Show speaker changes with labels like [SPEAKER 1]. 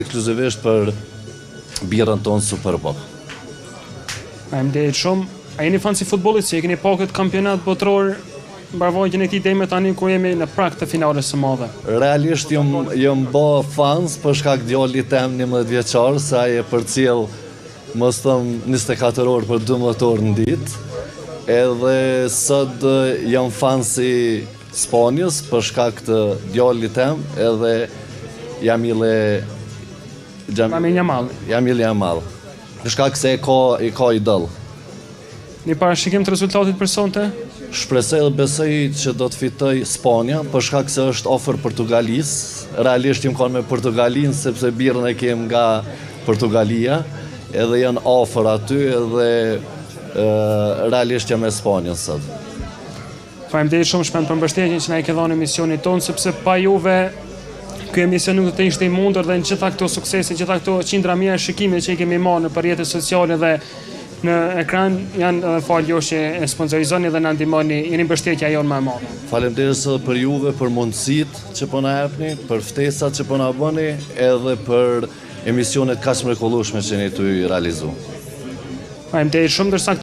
[SPEAKER 1] ekskluzivisht për birën tonë Superboc.
[SPEAKER 2] Faleminderit shumë. A jeni fan si futbollit, si e keni pa këtë kampionat botror mbarvajtjen e këtij deri tani kur jemi në prag të finales së madhe?
[SPEAKER 1] Realisht jam bë fans për shkak djalit tem 11 vjeçar, se ai e përcjell mos thëm 24 orë për 12 orë në ditë. Edhe sot jam fan si Spanjës për shkak të djalit tem, edhe Jamile Yamal. Për shkak se e ka idol.
[SPEAKER 2] Një parashikim të rezultatit për sonte?
[SPEAKER 1] Shpresoj dhe besoj që do të fitoj Spanja, për shkak se është ofër Portugalisë. Realisht jam kanë me Portugalinë, sepse birën e kem nga Portugalia, edhe janë ofër aty, edhe realisht jam me Spanjën sot.
[SPEAKER 2] Faleminderit shumë shpend për mbështetjen që na i ke dhënë emisionit tonë, sepse pa juve ky emision nuk do të ishte i mundur dhe në gjitha këto suksese, gjitha këto qindra mijë shikime që i kemi marrë në rrjetet sociale dhe në ekran janë edhe falë jush që e sponsorizoni dhe na ndihmoni, jeni mbështetja jonë më e madhe.
[SPEAKER 1] Faleminderit edhe për juve, për mundësitë që po na jepni, për ftesat që po na bëni, edhe për emisionet kaq mrekullueshme që jeni tu realizu.
[SPEAKER 2] Faleminderit shumë, ndërsa